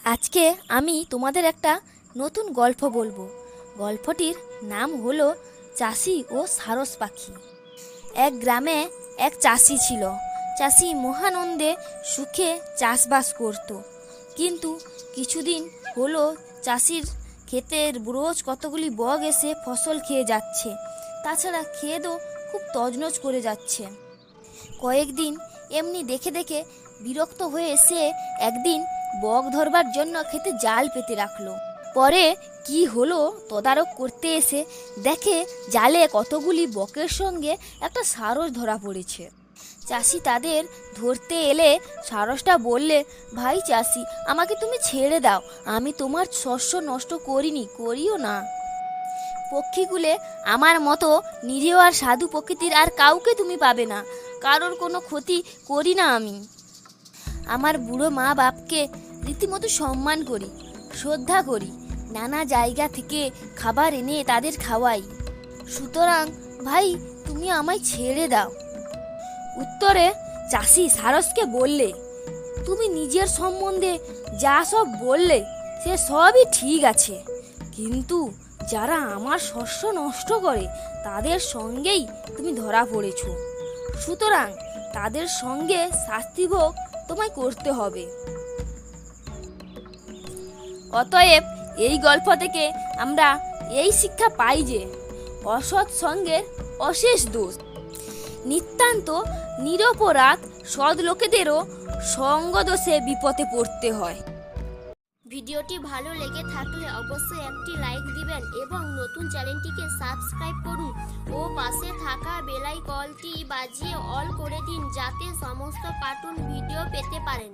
আজকে আমি তোমাদের একটা নতুন গল্প বলবো। গল্পটির নাম হলো চাষি ও সারস পাখি। এক গ্রামে এক চাষি ছিল। চাষি মহানন্দে সুখে চাষবাস করত। কিন্তু কিছুদিন হলো চাষির ক্ষেতের রোজ কতগুলি বক এসে ফসল খেয়ে যাচ্ছে। তাছাড়া ক্ষেতও খুব তছনছ করে যাচ্ছে। কয়েকদিন এমনি দেখে দেখে বিরক্ত হয়ে সে একদিন বক ধরবার জন্য খেতে জাল পেতে রাখলো। পরে কি হলো তদারক করতে এসে দেখে জালে কতগুলি বকের সঙ্গে একটা সারস ধরা পড়েছে। চাষি তাদের ধরতে এলে সারসটা বললে, ভাই চাষি, আমাকে তুমি ছেড়ে দাও, আমি তোমার শস্য নষ্ট করিও না। পক্ষীগুলে আমার মতো নিরীহ আর সাধু প্রকৃতির আর কাউকে তুমি পাবে না, কারোর কোনো ক্ষতি করি না আমি। আমার বুড়ো মা বাপকে রীতিমতো সম্মান করি, শ্রদ্ধা করি, নানা জায়গা থেকে খাবার এনে তাদের খাওয়াই। সুতরাং ভাই, তুমি আমায় ছেড়ে দাও। উত্তরে চাষি সারসকে বললে, তুমি নিজের সম্বন্ধে যা সব বললে সে সবই ঠিক আছে, কিন্তু যারা আমার শস্য নষ্ট করে তাদের সঙ্গেই তুমি ধরা পড়েছ। সুতরাং তাদের সঙ্গে শাস্তি ভোগ তোমায় করতে হবে। অতএব এই গল্প থেকে আমরা এই শিক্ষা পাই যে অসৎ সঙ্গের অশেষ দোষ। নিতান্ত নিরপরাধ সৎ লোকেদেরও সঙ্গদোষে বিপদে পড়তে হয়। ভিডিওটি ভালো লেগে থাকলে অবশ্যই একটি লাইক দিবেন এবং নতুন চ্যানেলটিকে সাবস্ক্রাইব করুন ও পাশে থাকা বেল আইকনটি বাজিয়ে অল করে দিন, যাতে সমস্ত কার্টুন ভিডিও পেতে পারেন।